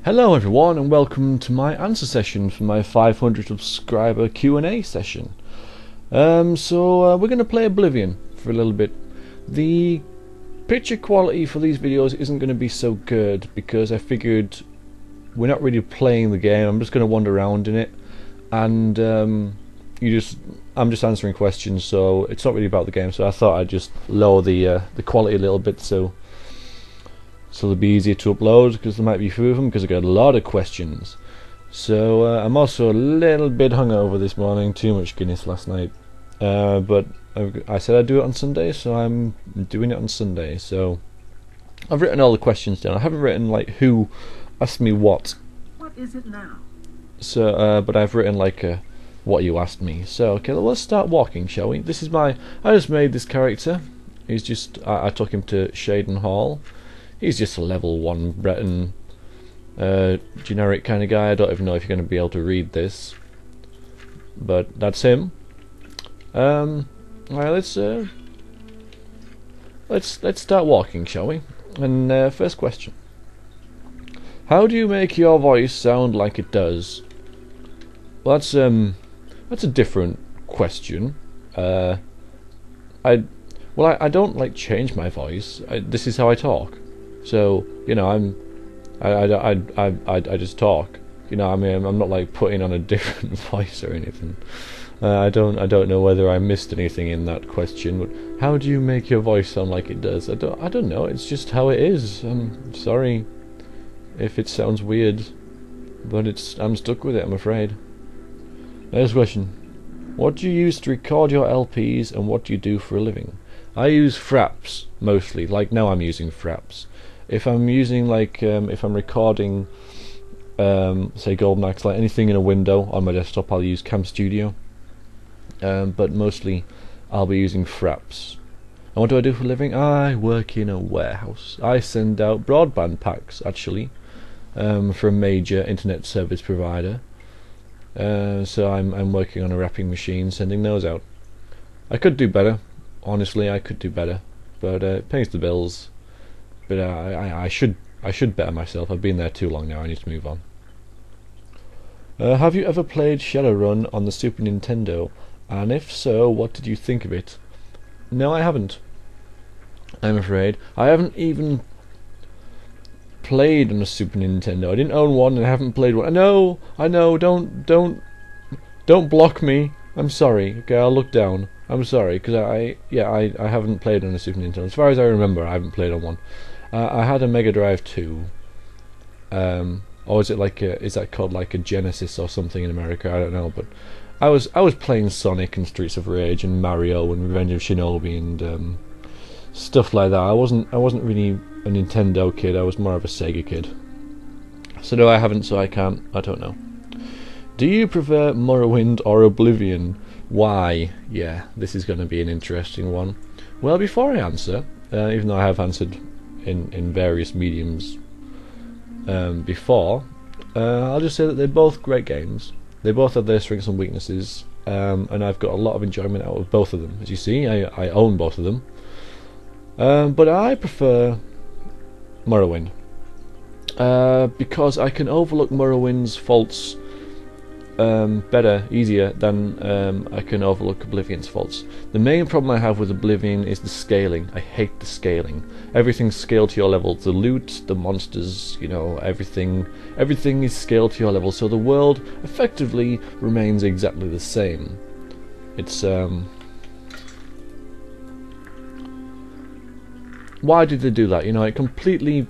Hello everyone and welcome to my answer session for my 500 subscriber Q&A session. We're going to play Oblivion for a little bit. The picture quality for these videos isn't going to be so good because I figured we're not really playing the game. I'm just going to wander around in it, and I'm just answering questions, so it's not really about the game. So I thought I'd just lower the quality a little bit so it'll be easier to upload, because there might be a few of them, because I got a lot of questions. So I'm also a little bit hungover this morning, too much Guinness last night. But I said I'd do it on Sunday, so I'm doing it on Sunday. So I've written all the questions down. I haven't written like who asked me what. What is it now? So, but I've written like what you asked me. So okay, let's start walking, shall we? This is I just made this character. He's just I took him to Shaden Hall. He's just a level 1 Breton generic kind of guy. I don't even know if you're going to be able to read this, but that's him. Alright, let's start walking, shall we? And first question: how do you make your voice sound like it does? Well, that's a different question. I don't like change my voice. This is how I talk. So, you know, I just talk. You know, I mean, I'm not like putting on a different voice or anything. I don't know whether I missed anything in that question. But how do you make your voice sound like it does? I don't know. It's just how it is. I'm sorry if it sounds weird, but I'm stuck with it, I'm afraid. Next question: what do you use to record your LPs, and what do you do for a living? I use Fraps mostly. Like now, I'm using Fraps. If I'm using if I'm recording, say Golden Axe, like anything in a window on my desktop, I'll use Cam Studio. But mostly, I'll be using Fraps. And what do I do for a living? I work in a warehouse. I send out broadband packs, actually, for a major internet service provider. So I'm working on a wrapping machine, sending those out. I could do better, honestly. I could do better, but it pays the bills. But I should better myself. I've been there too long now. I need to move on. Have you ever played Shadowrun on the Super Nintendo? And if so, what did you think of it? No, I haven't. I'm afraid I haven't even played on a Super Nintendo. I didn't own one, and I haven't played one. I know. Don't block me. I'm sorry. Okay, I'll look down. I'm sorry, because I haven't played on a Super Nintendo. As far as I remember, I haven't played on one. I had a Mega Drive 2. Or is that called like a Genesis or something in America? I don't know, but I was playing Sonic and Streets of Rage and Mario and Revenge of Shinobi and stuff like that. I wasn't really a Nintendo kid. I was more of a Sega kid. So no, I haven't. So I can't. I don't know. Do you prefer Morrowind or Oblivion? Why? Yeah, this is going to be an interesting one. Well, before I answer, even though I have answered in various mediums before, I'll just say that they're both great games. They both have their strengths and weaknesses, and I've got a lot of enjoyment out of both of them. As you see, I own both of them, but I prefer Morrowind because I can overlook Morrowind's faults easier than I can overlook Oblivion's faults. The main problem I have with Oblivion is the scaling. I hate the scaling. Everything's scaled to your level. The loot, the monsters, you know, everything is scaled to your level, so the world effectively remains exactly the same. It's why did they do that? You know, it completely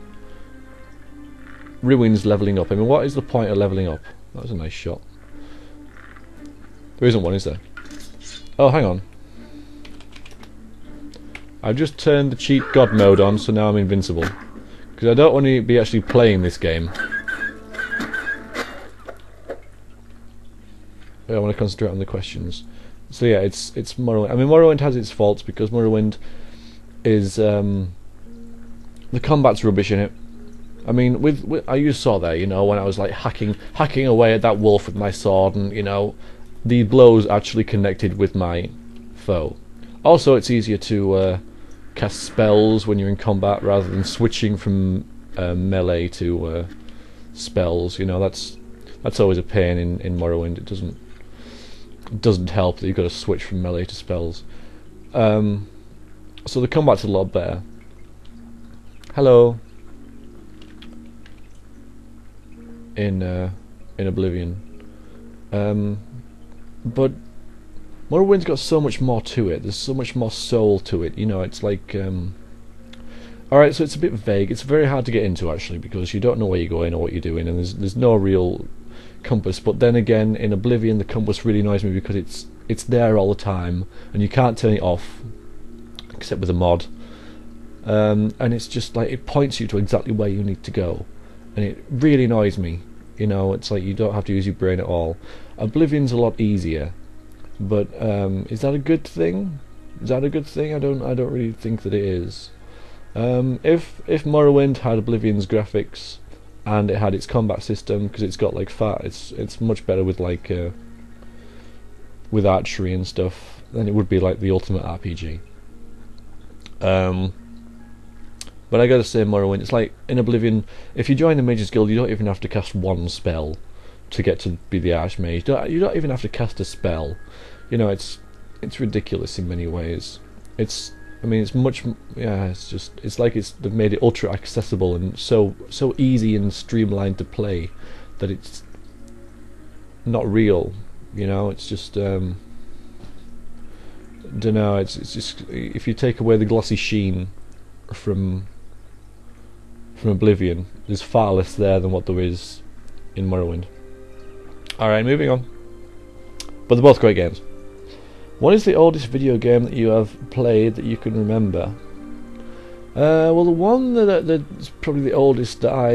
ruins leveling up. I mean, what is the point of leveling up? That was a nice shot. There isn't one, is there? Oh, hang on. I've just turned the cheat god mode on, so now I'm invincible. Because I don't want to be actually playing this game. I want to concentrate on the questions. So yeah, it's Morrowind. I mean, Morrowind has its faults because Morrowind is the combat's rubbish in it. I mean, with you saw there, you know, when I was like hacking away at that wolf with my sword, and you know, the blows actually connected with my foe. Also, it's easier to cast spells when you're in combat rather than switching from melee to spells. You know, that's always a pain in Morrowind. It doesn't help that you've got to switch from melee to spells. So the combat's a lot better. Hello. In Oblivion, but Morrowind's got so much more to it. There's so much more soul to it. You know, it's like, alright, so it's a bit vague. It's very hard to get into actually because you don't know where you're going or what you're doing, and there's no real compass. But then again, in Oblivion, the compass really annoys me because it's there all the time, and you can't turn it off except with a mod. And it's just like it points you to exactly where you need to go. And it really annoys me. You know, it's like you don't have to use your brain at all. Oblivion's a lot easier, but is that a good thing? Is that a good thing? I don't really think that it is. If Morrowind had Oblivion's graphics and it had its combat system, because it's got like it's much better with like with archery and stuff, then it would be like the ultimate RPG. But I gotta say, Morrowind, it's like in Oblivion, if you join the Mages Guild, you don't even have to cast one spell to get to be the Archmage. You don't even have to cast a spell. You know, it's ridiculous in many ways. It's much, yeah. It's like they've made it ultra accessible and so easy and streamlined to play that it's not real. You know, it's just don't know. It's just if you take away the glossy sheen from Oblivion, there's far less there than what there is in Morrowind. Alright, moving on. But they're both great games. What is the oldest video game that you have played that you can remember? Well, the one that's probably the oldest that I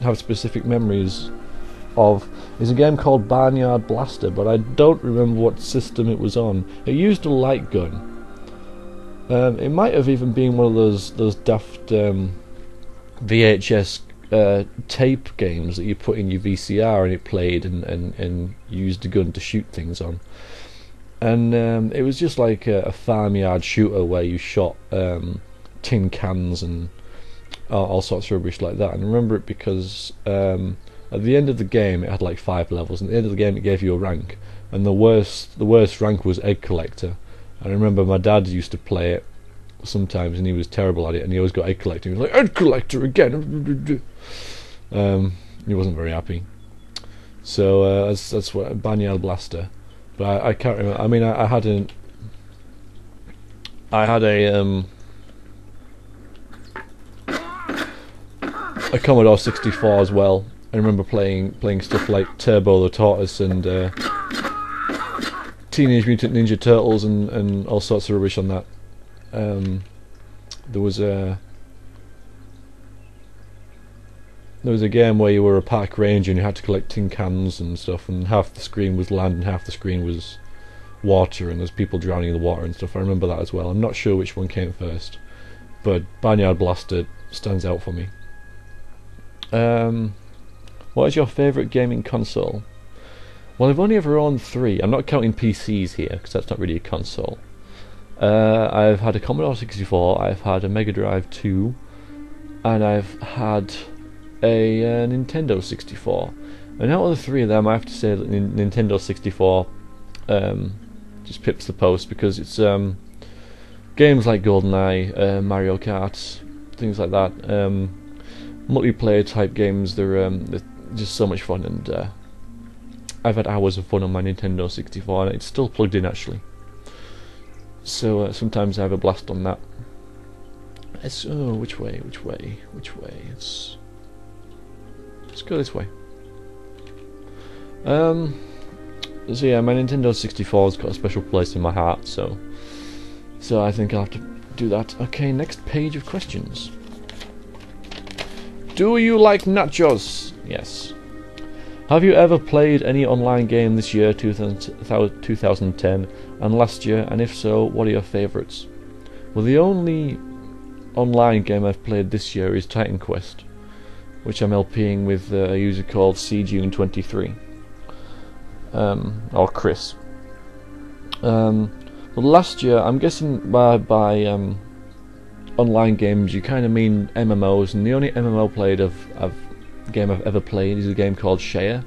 have specific memories of is a game called Barnyard Blaster, but I don't remember what system it was on. It used a light gun. It might have even been one of those daft VHS tape games that you put in your VCR and it played and used a gun to shoot things on. And it was just like a farmyard shooter where you shot tin cans and all sorts of rubbish like that. And I remember it because at the end of the game it had like 5 levels, and at the end of the game it gave you a rank, and the worst rank was Egg Collector. I remember my dad used to play it sometimes and he was terrible at it, and he always got Egg Collector. He was like, Egg Collector again. He wasn't very happy. So that's what Barnyard Blaster. But I can't remember. I mean, I had a Commodore 64 as well. I remember playing stuff like Turbo the Tortoise and Teenage Mutant Ninja Turtles and all sorts of rubbish on that. There was a game where you were a park ranger and you had to collect tin cans and stuff, and half the screen was land and half the screen was water, and there's people drowning in the water and stuff. I remember that as well. I'm not sure which one came first, but Barnyard Blaster stands out for me. What is your favourite gaming console? Well, I've only ever owned 3. I'm not counting PCs here because that's not really a console. I've had a Commodore 64, I've had a Mega Drive 2, and I've had a Nintendo 64. And out of the 3 of them, I have to say that Nintendo 64 just pips the post, because it's games like GoldenEye, Mario Kart, things like that, multiplayer type games. They're just so much fun, and I've had hours of fun on my Nintendo 64, and it's still plugged in actually. So sometimes I have a blast on that. It's which way? Let's go this way. So yeah, my Nintendo 64's got a special place in my heart, so I think I'll have to do that. Okay, next page of questions. Do you like nachos? Yes. Have you ever played any online game this year, 2010, and last year, and if so, what are your favourites? Well, the only online game I've played this year is Titan Quest, which I'm LPing with a user called CJune23, or Chris. Well, last year, I'm guessing by online games you kind of mean MMOs, and the only MMO played I've game I've ever played is a game called Share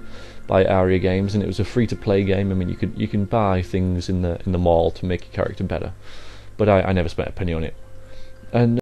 by Aria Games, and it was a free-to-play game. I mean, you can buy things in the mall to make your character better, but I never spent a penny on it. And